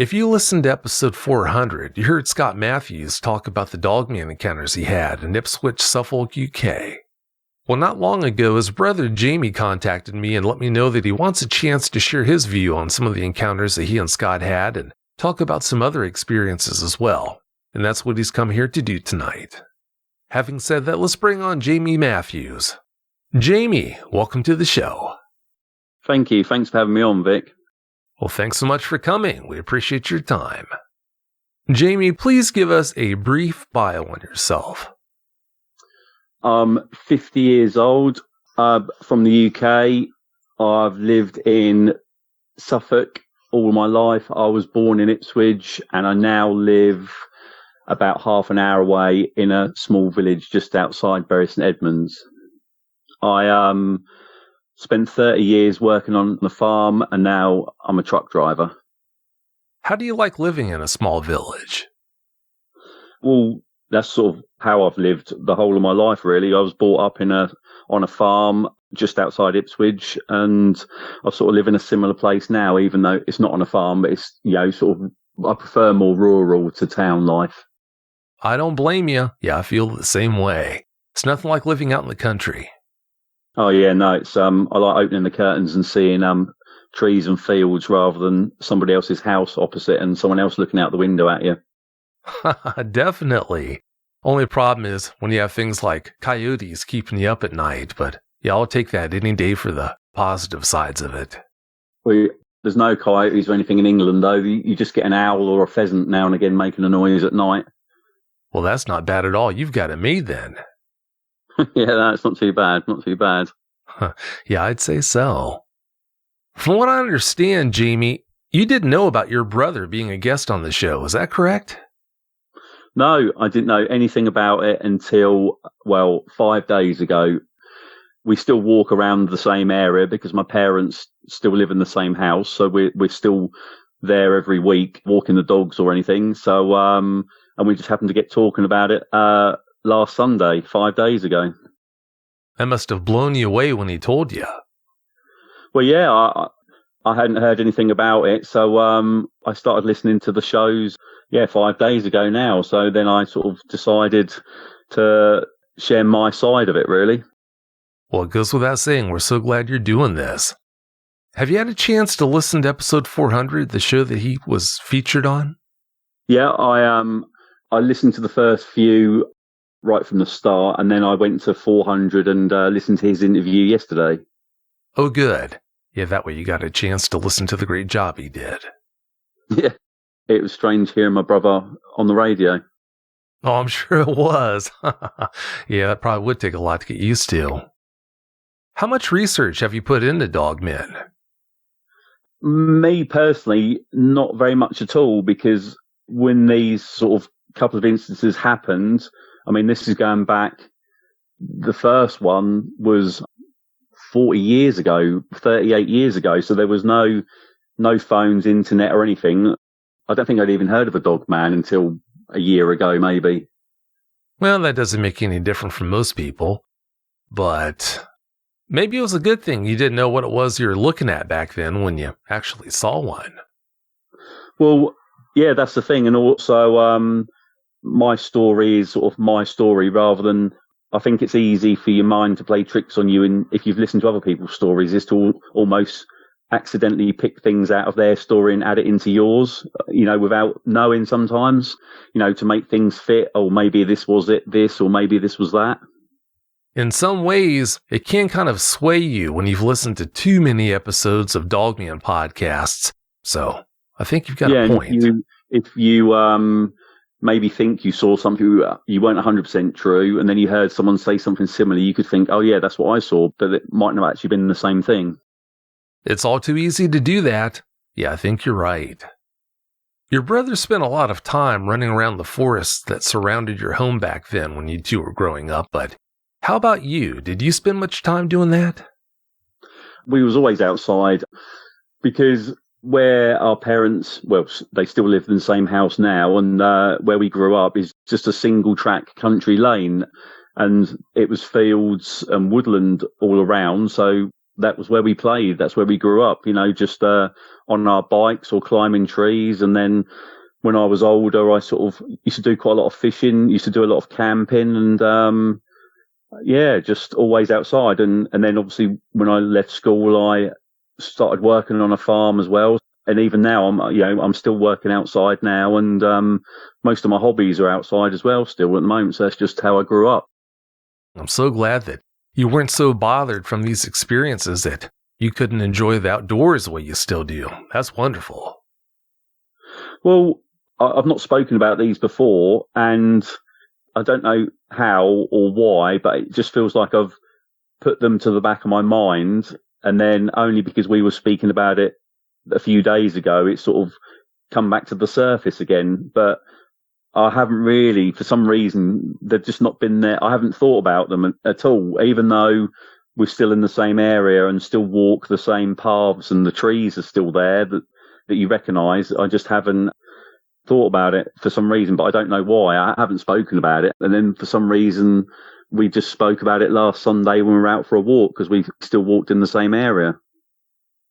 If you listened to episode 400, you heard Scott Matthews talk about the Dogman encounters he had in Ipswich, Suffolk, UK. Well, not long ago, his brother Jamie contacted me and let me know that he wants a chance to share his view on some of the encounters that he and Scott had and talk about some other experiences as well. And that's what he's come here to do tonight. Having said that, let's bring on Jamie Matthews. Jamie, welcome to the show. Thank you. Thanks for having me on, Vic. Well, thanks so much for coming. We appreciate your time. Jamie, please give us a brief bio on yourself. I'm 50 years old, from the UK. I've lived in Suffolk all my life. I was born in Ipswich, and I now live about half an hour away in a small village just outside Bury St Edmunds. I spent 30 years working on the farm, and now I'm a truck driver. How do you like living in a small village? Well, that's sort of how I've lived the whole of my life, really. I was brought up on a farm just outside Ipswich, and I sort of live in a similar place now, even though it's not on a farm, but it's, I prefer more rural to town life. I don't blame you. Yeah, I feel the same way. It's nothing like living out in the country. Oh yeah, no, it's I like opening the curtains and seeing trees and fields rather than somebody else's house opposite and someone else looking out the window at you. Definitely. Only problem is when you have things like coyotes keeping you up at night, but yeah, I'll take that any day for the positive sides of it. Well, there's no coyotes or anything in England, though. You just get an owl or a pheasant now and again making a noise at night. Well, that's not bad at all. You've got it made then. Yeah, that's not too bad. Not too bad. Yeah, I'd say so. From what I understand, Jamie, you didn't know about your brother being a guest on the show. Is that correct? No, I didn't know anything about it until, 5 days ago. We still walk around the same area because my parents still live in the same house. So we're still there every week walking the dogs or anything. So, and we just happened to get talking about it last Sunday, 5 days ago. That must have blown you away when he told you. Well, yeah, I hadn't heard anything about it. So I started listening to the shows, 5 days ago now. So then I sort of decided to share my side of it, really. Well, it goes without saying, we're so glad you're doing this. Have you had a chance to listen to episode 400, the show that he was featured on? Yeah, I listened to the first few right from the start, and then I went to 400 and listened to his interview yesterday. Oh, good. Yeah, that way you got a chance to listen to the great job he did. Yeah, it was strange hearing my brother on the radio. Oh, I'm sure it was. Yeah, that probably would take a lot to get used to. How much research have you put into Dogman? Me personally, not very much at all, because when these sort of couple of instances happened, I mean, this is going back, the first one was 40 years ago, 38 years ago, so there was no phones, internet or anything. I don't think I'd even heard of a Dogman until a year ago, maybe. Well, that doesn't make any different from most people, but maybe it was a good thing you didn't know what it was you were looking at back then when you actually saw one. Well, yeah, that's the thing. And also, my story is sort of my story rather than, I think it's easy for your mind to play tricks on you. And if you've listened to other people's stories, is to almost accidentally pick things out of their story and add it into yours, without knowing sometimes, to make things fit. Oh, maybe this was this, or maybe this was that. In some ways, it can kind of sway you when you've listened to too many episodes of Dogman podcasts. So I think you've got a point. If you maybe think you saw something you weren't 100% true, and then you heard someone say something similar, you could think, oh yeah, that's what I saw, but it might not have actually been the same thing. It's all too easy to do that. Yeah, I think you're right. Your brother spent a lot of time running around the forests that surrounded your home back then when you two were growing up, but how about you? Did you spend much time doing that? We was always outside because where our parents, they still live in the same house now, and where we grew up is just a single track country lane, and it was fields and woodland all around. So that was where we played. That's where we grew up, just on our bikes or climbing trees. And then when I was older, I sort of used to do quite a lot of fishing, used to do a lot of camping, and just always outside. And then obviously when I left school, I started working on a farm as well. And even now, I'm still working outside now, and most of my hobbies are outside as well still at the moment. So that's just how I grew up. I'm so glad that you weren't so bothered from these experiences that you couldn't enjoy the outdoors the way you still do. That's wonderful. Well, I've not spoken about these before, and I don't know how or why, but it just feels like I've put them to the back of my mind, and then only because we were speaking about it a few days ago, it's sort of come back to the surface again. But I haven't really, for some reason, they've just not been there. I haven't thought about them at all, even though we're still in the same area and still walk the same paths and the trees are still there that you recognise. I just haven't thought about it for some reason, but I don't know why. I haven't spoken about it. And then for some reason, we just spoke about it last Sunday when we were out for a walk because we still walked in the same area.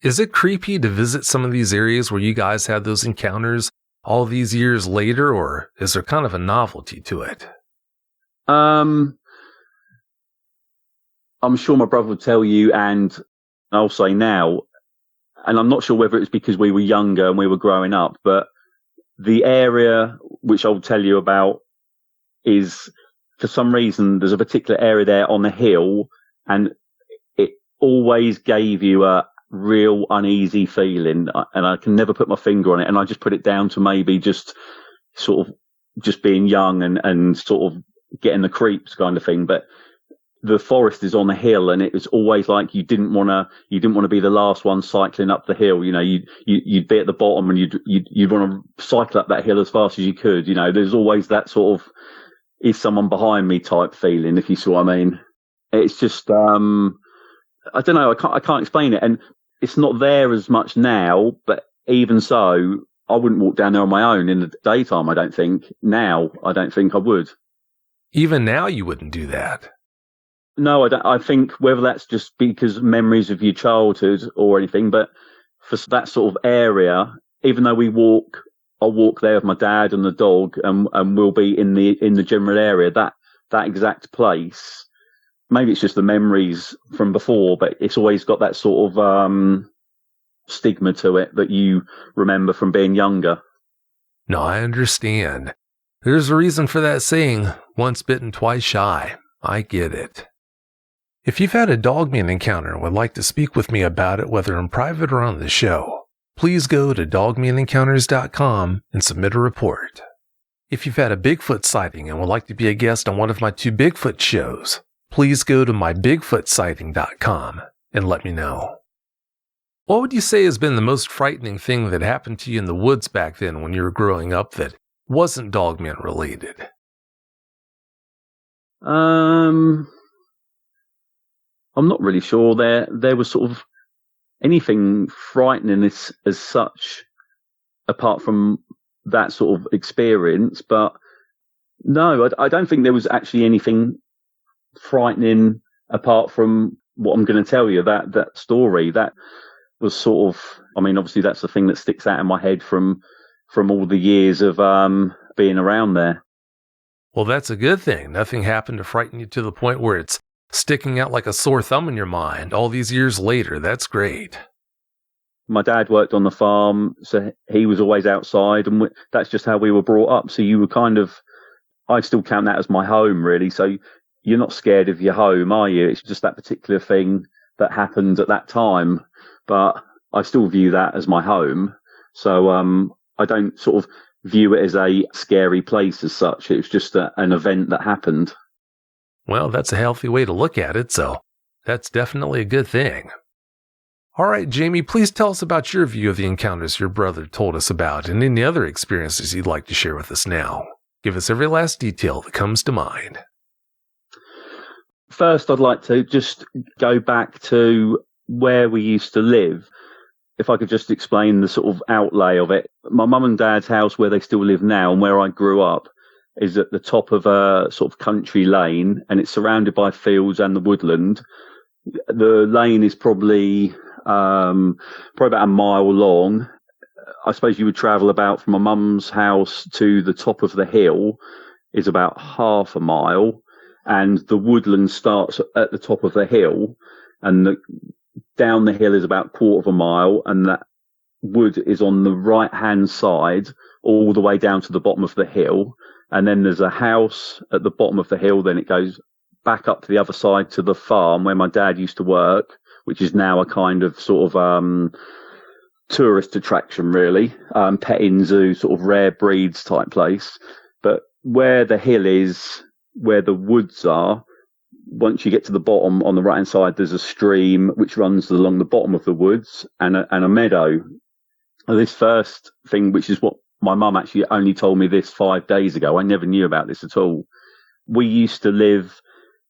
Is it creepy to visit some of these areas where you guys had those encounters all these years later, or is there kind of a novelty to it? I'm sure my brother would tell you, and I'll say now, and I'm not sure whether it's because we were younger and we were growing up, but the area which I'll tell you about is, for some reason, there's a particular area there on the hill, and it always gave you a real uneasy feeling, and I can never put my finger on it, and I just put it down to maybe just sort of just being young and sort of getting the creeps kind of thing. But the forest is on the hill, and it was always like you didn't want to be the last one cycling up the hill. You'd be at the bottom, and you'd want to cycle up that hill as fast as you could. There's always that sort of is someone behind me type feeling, if you see what I mean. It's just I don't know. I can't explain it, and it's not there as much now. But even so, I wouldn't walk down there on my own in the daytime. I don't think now. I don't think I would. Even now, you wouldn't do that. No, I don't. I think whether that's just because memories of your childhood or anything, but for that sort of area, even though I'll walk there with my dad and the dog, and we'll be in the general area. That exact place. Maybe it's just the memories from before, but it's always got that sort of stigma to it that you remember from being younger. No, I understand. There's a reason for that saying, once bitten, twice shy. I get it. If you've had a Dogman encounter and would like to speak with me about it, whether in private or on the show, please go to dogmanencounters.com and submit a report. If you've had a Bigfoot sighting and would like to be a guest on one of my 2 Bigfoot shows, please go to mybigfootsighting.com and let me know. What would you say has been the most frightening thing that happened to you in the woods back then when you were growing up that wasn't Dogman related? I'm not really sure. There was sort of anything frightening as such, apart from that sort of experience. But no, I don't think there was actually anything frightening apart from what I'm going to tell you. That story that was sort of, I mean, obviously that's the thing that sticks out in my head from all the years of being around there. Well, that's a good thing. Nothing happened to frighten you to the point where it's sticking out like a sore thumb in your mind all these years later. That's great. My dad worked on the farm, so he was always outside, and that's just how we were brought up. So you were kind of, I still count that as my home, really. So you're not scared of your home, are you? It's just that particular thing that happened at that time. But I still view that as my home. So I don't sort of view it as a scary place as such. It was just an event that happened. Well, that's a healthy way to look at it, so that's definitely a good thing. All right, Jamie, please tell us about your view of the encounters your brother told us about and any other experiences you'd like to share with us now. Give us every last detail that comes to mind. First, I'd like to just go back to where we used to live. If I could just explain the sort of outlay of it. My mum and dad's house, where they still live now and where I grew up, is at the top of a sort of country lane, and it's surrounded by fields and the woodland. The lane is probably about a mile long. I suppose you would travel about from my mum's house to the top of the hill is about half a mile, and the woodland starts at the top of the hill, and down the hill is about a quarter of a mile, and that wood is on the right hand side all the way down to the bottom of the hill, and then there's a house at the bottom of the hill. Then it goes back up to the other side to the farm where my dad used to work, which is now a kind of sort of tourist attraction, really, petting zoo, sort of rare breeds type place. But where the hill is, where the woods are, once you get to the bottom on the right hand side, there's a stream which runs along the bottom of the woods and a meadow. This first thing, which is what my mum actually only told me this 5 days ago, I never knew about this at all. We used to live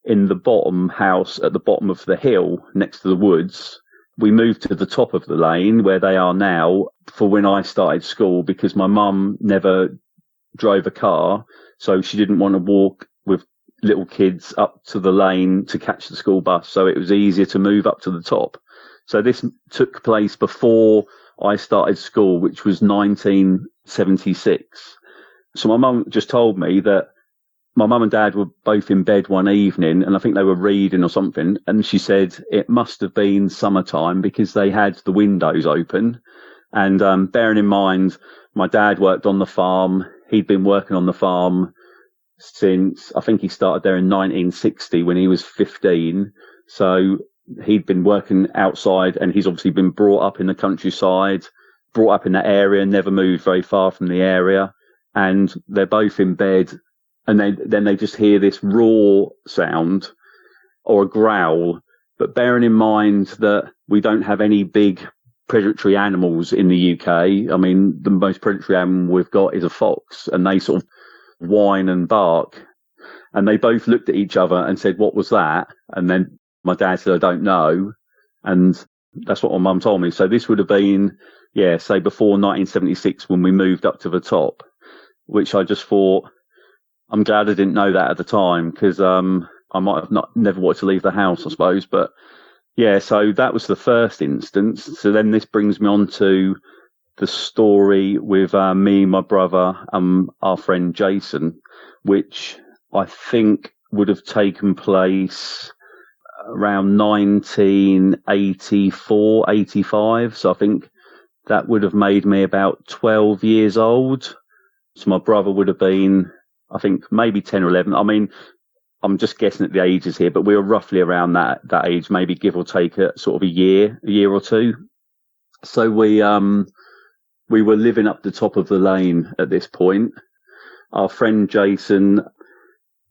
in the bottom house at the bottom of the hill next to the woods. We moved to the top of the lane where they are now for when I started school, because my mum never drove a car, so she didn't want to walk with little kids up to the lane to catch the school bus, so it was easier to move up to the top. So this took place before I started school, which was 1976. So my mum just told me that my mum and dad were both in bed one evening, and I think they were reading or something, and she said it must have been summertime because they had the windows open. And bearing in mind, my dad worked on the farm. He'd been working on the farm since, I think he started there in 1960 when he was 15. So he'd been working outside, and he's obviously been brought up in the countryside, brought up in that area, never moved very far from the area. And they're both in bed, and then they just hear this roar sound or a growl. But bearing in mind that we don't have any big predatory animals in the UK, I mean, the most predatory animal we've got is a fox, and they sort of whine and bark. And they both looked at each other and said, "What was that?" And then my dad said, "I don't know." And that's what my mum told me. So this would have been, say before 1976 when we moved up to the top, which I just thought, I'm glad I didn't know that at the time, because I might have never wanted to leave the house, I suppose. But so that was the first instance. So then this brings me on to the story with me, my brother, our friend Jason, which I think would have taken place around 1984, 85. So I think that would have made me about 12 years old. So my brother would have been, I think, maybe 10 or 11. I mean, I'm just guessing at the ages here, but we were roughly around that age, maybe give or take sort of a year or two. So we were living up the top of the lane at this point. Our friend Jason,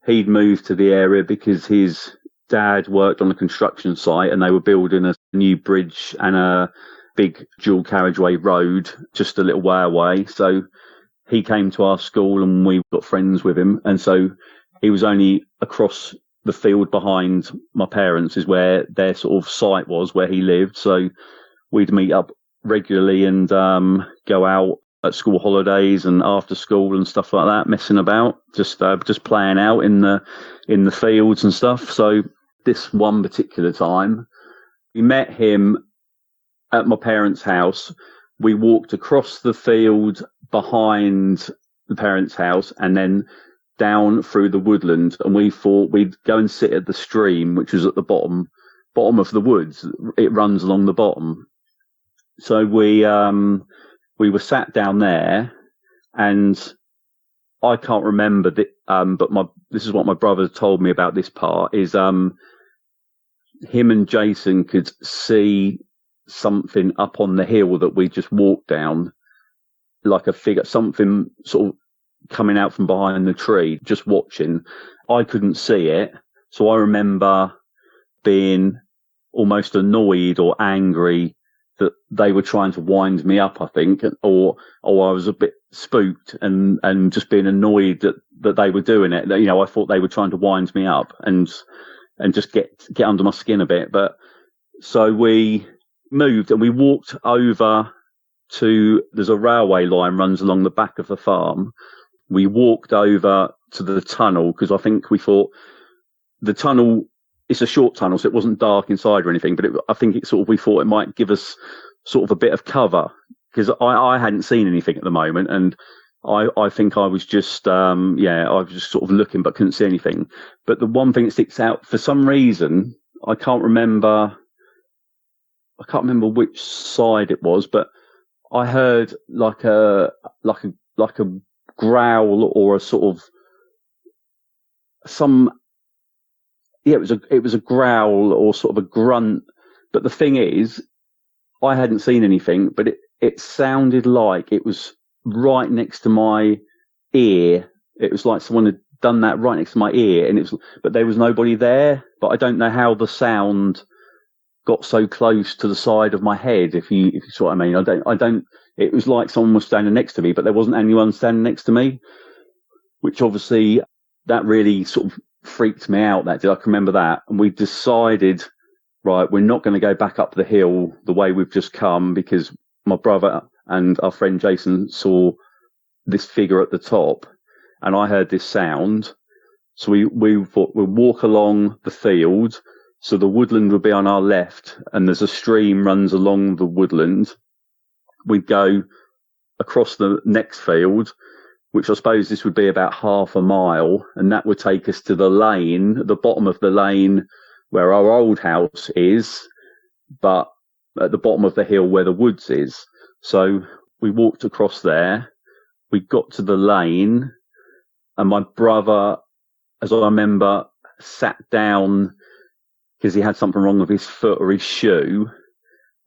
he'd moved to the area because his dad worked on a construction site, and they were building a new bridge and a big dual carriageway road just a little way away. So he came to our school, and we got friends with him. And so he was only across the field behind my parents is where their sort of site was, where he lived. So we'd meet up regularly and go out at school holidays and after school and stuff like that, messing about, just playing out in the fields and stuff. So this one particular time, we met him at my parents' house. We walked across the field behind the parents' house and then down through the woodland, and we thought we'd go and sit at the stream, which was at the bottom of the woods. It runs along the bottom. So we were sat down there, and I can't remember but this is what my brother told me about this part, is him and Jason could see something up on the hill that we just walked down, like a figure, something sort of coming out from behind the tree, just watching. I couldn't see it, so I remember being almost annoyed or angry that they were trying to wind me up, I think, or I was a bit spooked and just being annoyed that they were doing it. You know, I thought they were trying to wind me up and just get under my skin a bit. But so we moved and we walked over to, there's a railway line runs along the back of the farm. We walked over to the tunnel because I think we thought the tunnel it's a short tunnel, so it wasn't dark inside or anything. But I think we thought it might give us sort of a bit of cover, because I hadn't seen anything at the moment, and I think I was just I was just sort of looking but couldn't see anything. But the one thing that sticks out for some reason, I can't remember which side it was, but I heard like a growl or a sort of it was a growl or sort of a grunt. But the thing is, I hadn't seen anything, but it sounded like it was right next to my ear. It was like someone had done that right next to my ear, but there was nobody there. But I don't know how the sound got so close to the side of my head. If you see what I mean, I don't. It was like someone was standing next to me, but there wasn't anyone standing next to me, which obviously that really sort of freaked me out. That did. I can remember that, and we decided, right, we're not going to go back up the hill the way we've just come, because my brother and our friend Jason saw this figure at the top, and I heard this sound. So we thought we'll walk along the field. So the woodland would be on our left, and there's a stream runs along the woodland. We'd go across the next field, which I suppose this would be about half a mile, and that would take us to the lane, the bottom of the lane where our old house is, but at the bottom of the hill where the woods is. So we walked across there. We got to the lane, and my brother, as I remember, sat down because he had something wrong with his foot or his shoe.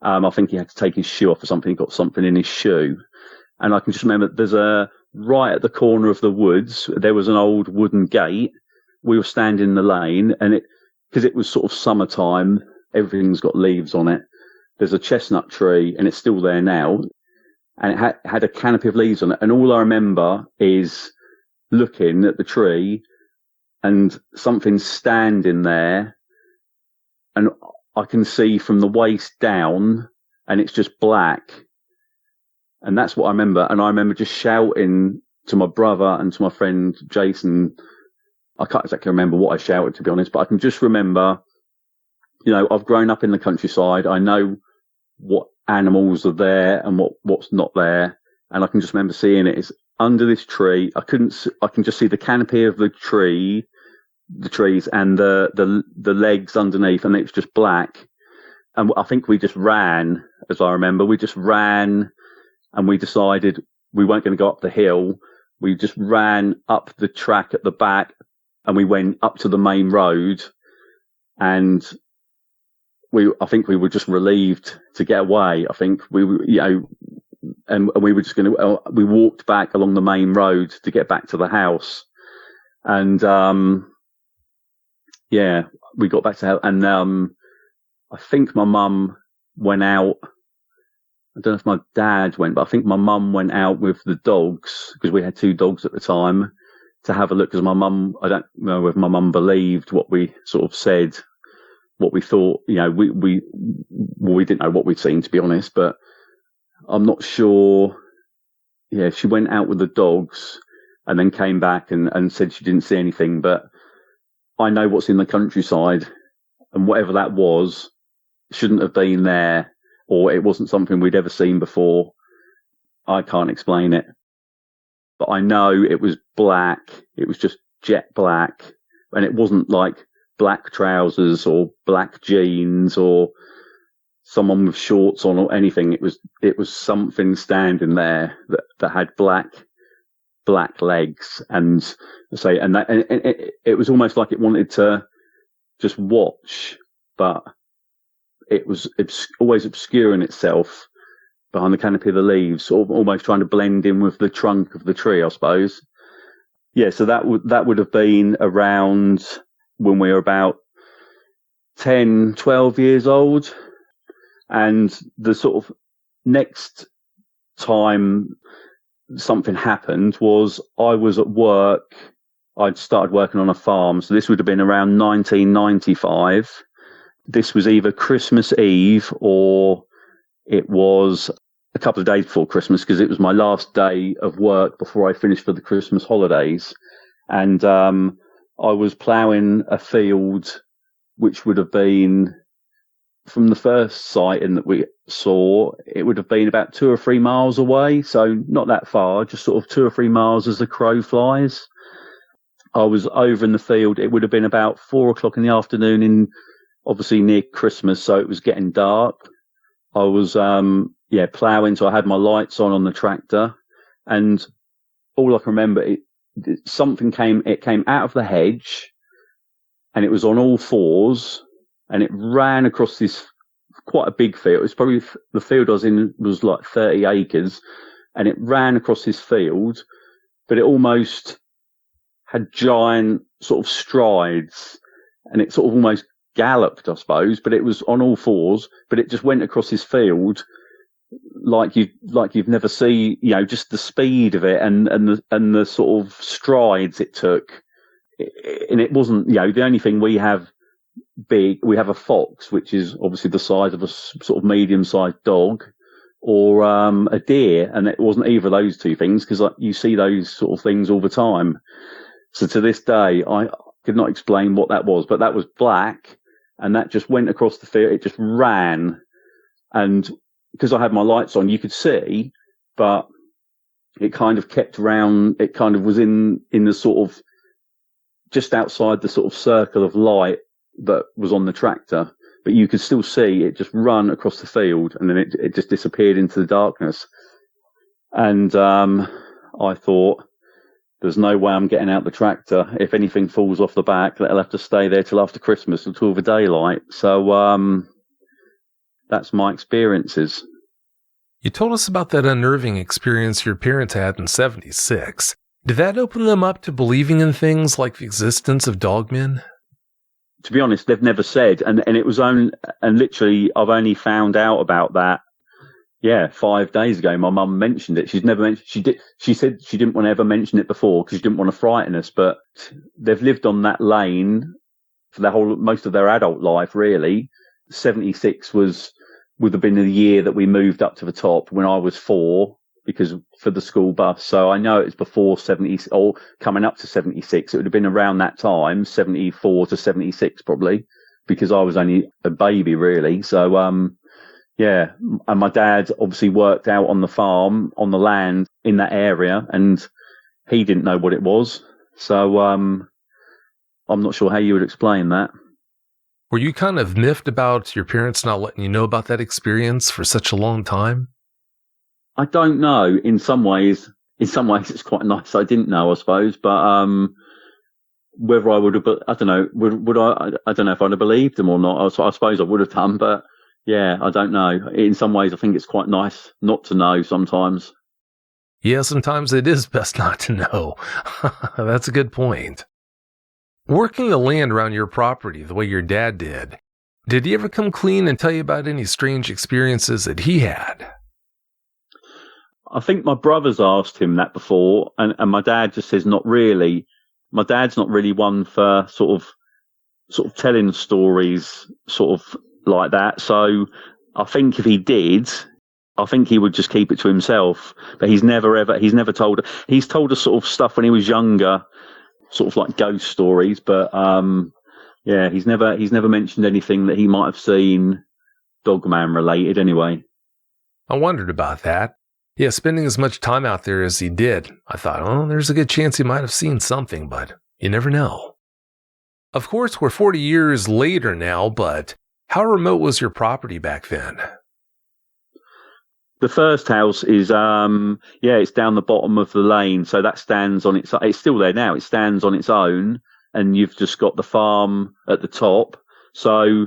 I think he had to take his shoe off or something. He got something in his shoe. And I can just remember right at the corner of the woods, there was an old wooden gate. We were standing in the lane, and because it was sort of summertime, everything's got leaves on it. There's a chestnut tree, and it's still there now. And it had a canopy of leaves on it. And all I remember is looking at the tree and something standing there, and I can see from the waist down, and it's just black. And that's what I remember. And I remember just shouting to my brother and to my friend Jason. I can't exactly remember what I shouted, to be honest, but I can just remember, I've grown up in the countryside. I know what animals are there and what's not there. And I can just remember seeing it. It's under this tree. I can just see the canopy of the trees and the legs underneath, and it's just black. And I think we just ran, as I remember. We just ran, and we decided we weren't going to go up the hill. We just ran up the track at the back, and we went up to the main road. And I think we were just relieved to get away. I think we were just going to. We walked back along the main road to get back to the house, and we got back to hell. And I think my mum went out. I don't know if my dad went, but I think my mum went out with the dogs, because we had 2 dogs at the time, to have a look. Because my mum, I don't know if my mum believed what we sort of said, what we thought. We didn't know what we'd seen, to be honest. But I'm not sure. Yeah, she went out with the dogs and then came back and said she didn't see anything. But I know what's in the countryside, and whatever that was shouldn't have been there, or it wasn't something we'd ever seen before. I can't explain it. But I know it was black. It was just jet black. And it wasn't like black trousers or black jeans or someone with shorts on or anything. It was something standing there that had black legs, and it was almost like it wanted to just watch, but it was always obscuring itself behind the canopy of the leaves, almost trying to blend in with the trunk of the tree, I suppose. Yeah, so that would have been around when we were about 10, 12 years old. And the sort of next time something happened was I was at work. I'd started working on a farm. So this would have been around 1995. This was either Christmas Eve or it was a couple of days before Christmas, because it was my last day of work before I finished for the Christmas holidays. And I was ploughing a field which would have been from the first sighting that we saw, it would have been about 2 or 3 miles away. So not that far, just sort of 2 or 3 miles as the crow flies. I was over in the field. It would have been about 4 o'clock in the afternoon, obviously near Christmas. So it was getting dark. I was, ploughing. So I had my lights on the tractor, and all I can remember, something came out of the hedge, and it was on all fours, and it ran across this quite a big field. It was probably, the field I was in was like 30 acres, and it ran across this field, but it almost had giant sort of strides, and it sort of almost galloped, I suppose, but it was on all fours, but it just went across this field like you've never seen, just the speed of it and the sort of strides it took. And it wasn't, the only thing we have a fox, which is obviously the size of a sort of medium-sized dog, or a deer, and it wasn't either of those two things, because you see those sort of things all the time. So to this day, I could not explain what that was, but that was black, and that just went across the field. It just ran, and because I had my lights on, you could see, but it kind of kept around. It kind of was in the sort of just outside the sort of circle of light that was on the tractor, but you could still see it just run across the field, and then it just disappeared into the darkness. And I thought, there's no way I'm getting out the tractor. If anything falls off the back, it'll have to stay there till after Christmas, until the daylight. So that's my experiences. You told us about that unnerving experience your parents had in '76. Did that open them up to believing in things like the existence of dogmen? To be honest, they've never said, and it was literally, I've only found out about that 5 days ago. My mum mentioned it. She's never mentioned. She said she didn't want to ever mention it before because she didn't want to frighten us. But they've lived on that lane for most of their adult life, really. 76 would have been the year that we moved up to the top when I was 4, because for the school bus. So I know it was before 70 or coming up to 76. It would have been around that time, 74 to 76 probably, because I was only a baby, really. So and my dad obviously worked out on the farm, on the land in that area, and he didn't know what it was. So I'm not sure how you would explain that. Were you kind of miffed about your parents not letting you know about that experience for such a long time? I don't know. In some ways it's quite nice I didn't know, I suppose. But whether I would have, I don't know. Would I? I don't know if I'd have believed them or not. I suppose I would have done, but yeah, I don't know. In some ways, I think it's quite nice not to know sometimes. Yeah, sometimes it is best not to know. That's a good point. Working the land around your property the way your dad did he ever come clean and tell you about any strange experiences that he had? I think my brother's asked him that before, and my dad just says not really. My dad's not really one for sort of telling stories sort of like that. So I think if he did, I think he would just keep it to himself. But he's never told. He's told us sort of stuff when he was younger, sort of like ghost stories. But he's never mentioned anything that he might have seen Dogman related anyway. I wondered about that. Yeah, spending as much time out there as he did, I thought, oh, there's a good chance he might have seen something, but you never know. Of course, we're 40 years later now, but how remote was your property back then? The first house is, it's down the bottom of the lane, so that stands on it's still there now, it stands on its own, and you've just got the farm at the top, so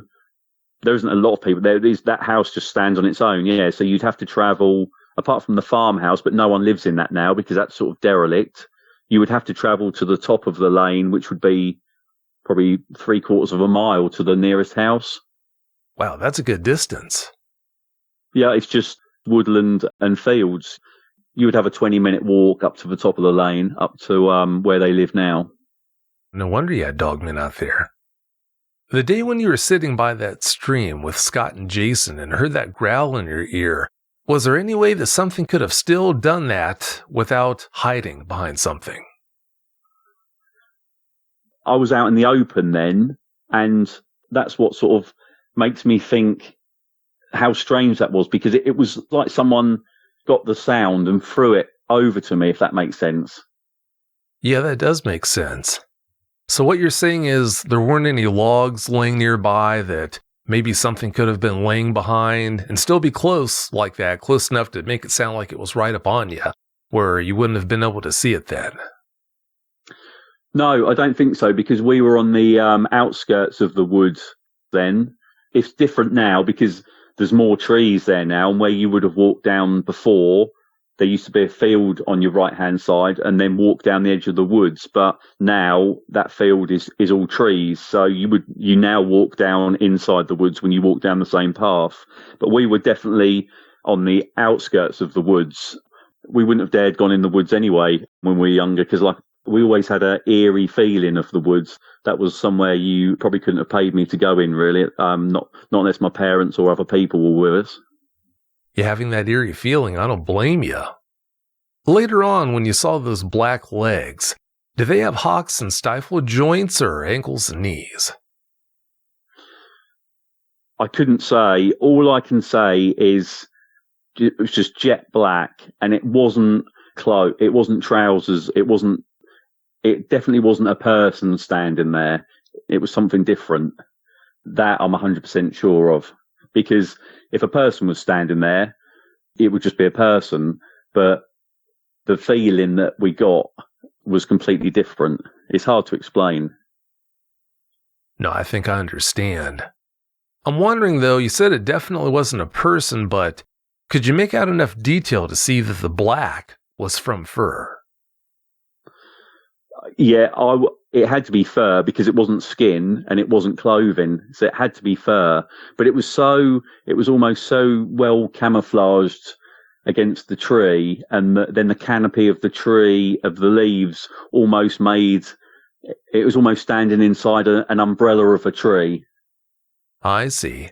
there isn't a lot of people there. That house just stands on its own, so you'd have to travel, apart from the farmhouse, but no one lives in that now because that's sort of derelict. You would have to travel to the top of the lane, which would be probably 3/4 of a mile to the nearest house. Wow, that's a good distance. Yeah, it's just woodland and fields. You would have a 20-minute walk up to the top of the lane, up to where they live now. No wonder you had dogmen out there. The day when you were sitting by that stream with Scott and Jason and heard that growl in your ear, was there any way that something could have still done that without hiding behind something? I was out in the open then, and that's what sort of makes me think how strange that was, because it was like someone got the sound and threw it over to me, if that makes sense. Yeah, that does make sense. So what you're saying is there weren't any logs laying nearby that maybe something could have been laying behind and still be close like that, close enough to make it sound like it was right up on you, where you wouldn't have been able to see it then? No, I don't think so, because we were on the outskirts of the woods then. It's different now because there's more trees there now, and where you would have walked down before, there used to be a field on your right-hand side and then walk down the edge of the woods. But now that field is all trees. So you now walk down inside the woods when you walk down the same path. But we were definitely on the outskirts of the woods. We wouldn't have dared gone in the woods anyway when we were younger, because we always had an eerie feeling of the woods. That was somewhere you probably couldn't have paid me to go in, really. Not unless my parents or other people were with us. Yeah, having that eerie feeling, I don't blame you. Later on, when you saw those black legs, do they have hocks and stifle joints or ankles and knees? I couldn't say. All I can say is it was just jet black, and it wasn't clothes. It wasn't trousers. It definitely wasn't a person standing there. It was something different. That I'm 100% sure of. Because if a person was standing there, it would just be a person. But the feeling that we got was completely different. It's hard to explain. No, I think I understand. I'm wondering, though, you said it definitely wasn't a person, but could you make out enough detail to see that the black was from fur? Yeah, it had to be fur, because it wasn't skin and it wasn't clothing, so it had to be fur. But it was almost so well camouflaged against the tree, and then the canopy of the tree, of the leaves, almost made it was almost standing inside an umbrella of a tree. I see.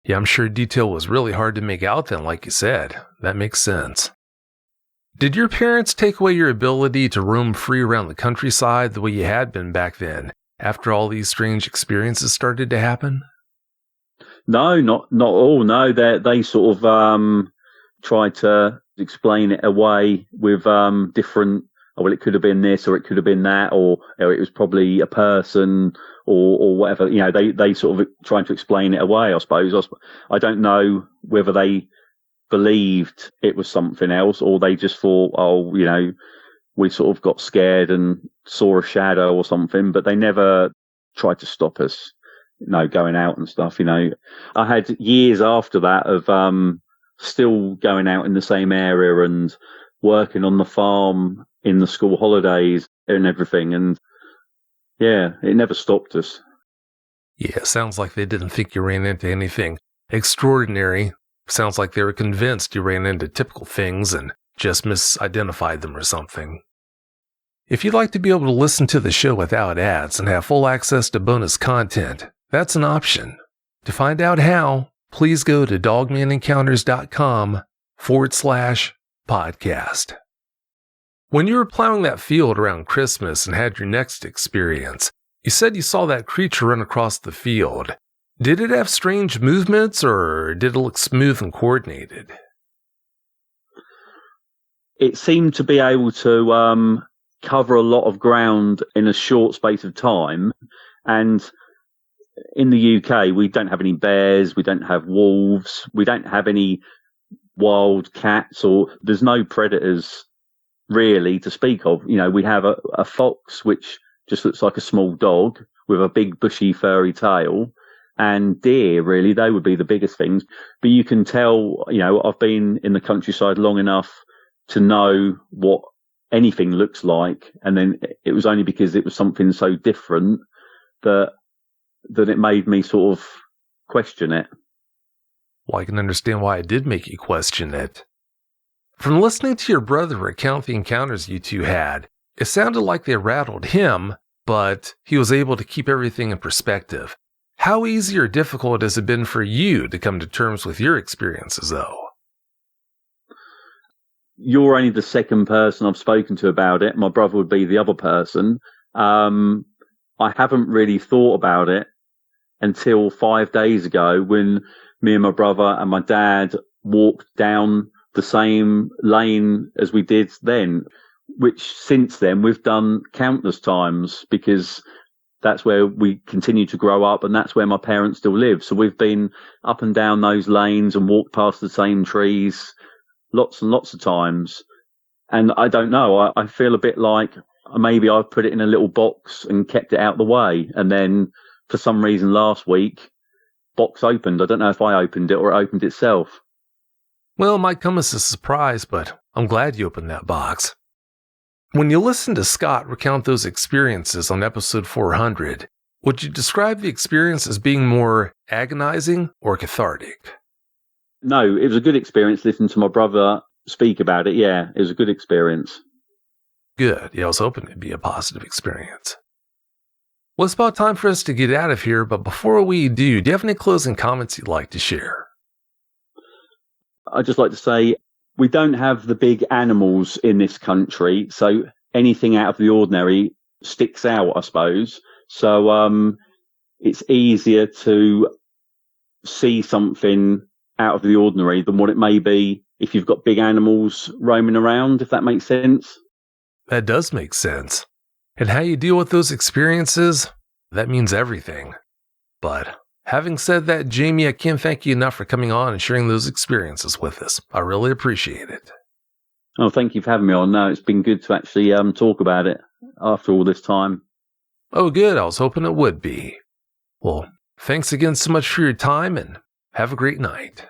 Yeah, I'm sure detail was really hard to make out then, like you said. That makes sense. Did your parents take away your ability to roam free around the countryside the way you had been back then, after all these strange experiences started to happen? No, not all. No, they sort of tried to explain it away with different. Oh, well, it could have been this, or it could have been that, or it was probably a person, or whatever. You know, they sort of tried to explain it away. I suppose. I don't know whether they believed it was something else, or they just thought, oh, you know, we sort of got scared and saw a shadow or something, but they never tried to stop us, you know, going out and stuff. You know, I had years after that of still going out in the same area and working on the farm in the school holidays and everything, and yeah, it never stopped us. Yeah, sounds like they didn't think you ran into anything extraordinary. Sounds like they were convinced you ran into typical things and just misidentified them or something. If you'd like to be able to listen to the show without ads and have full access to bonus content, that's an option. To find out how, please go to dogmanencounters.com/podcast. When you were plowing that field around Christmas and had your next experience, you said you saw that creature run across the field. Did it have strange movements, or did it look smooth and coordinated? It seemed to be able to cover a lot of ground in a short space of time. And in the UK, we don't have any bears, we don't have wolves, we don't have any wild cats, or there's no predators really to speak of. You know, we have a fox, which just looks like a small dog with a big bushy furry tail. And deer, really, they would be the biggest things. But you can tell, you know, I've been in the countryside long enough to know what anything looks like. And then it was only because it was something so different that it made me sort of question it. Well, I can understand why it did make you question it. From listening to your brother recount the encounters you two had, it sounded like they rattled him, but he was able to keep everything in perspective. How easy or difficult has it been for you to come to terms with your experiences, though? You're only the second person I've spoken to about it. My brother would be the other person. I haven't really thought about it until 5 days ago when me and my brother and my dad walked down the same lane as we did then, which since then we've done countless times because that's where we continue to grow up and that's where my parents still live. So we've been up and down those lanes and walked past the same trees lots and lots of times. And I don't know, I feel a bit like maybe I've put it in a little box and kept it out of the way. And then for some reason last week, box opened. I don't know if I opened it or it opened itself. Well, it might come as a surprise, but I'm glad you opened that box. When you listen to Scott recount those experiences on episode 400, would you describe the experience as being more agonizing or cathartic? No, it was a good experience listening to my brother speak about it. Yeah, it was a good experience. Good. Yeah, I was hoping it'd be a positive experience. Well, it's about time for us to get out of here, but before we do you have any closing comments you'd like to share? I'd just like to say we don't have the big animals in this country, so anything out of the ordinary sticks out, I suppose. So it's easier to see something out of the ordinary than what it may be if you've got big animals roaming around, if that makes sense. That does make sense. And how you deal with those experiences, that means everything. But having said that, Jamie, I can't thank you enough for coming on and sharing those experiences with us. I really appreciate it. Oh, thank you for having me on. No, it's been good to actually talk about it after all this time. Oh, good. I was hoping it would be. Well, thanks again so much for your time and have a great night.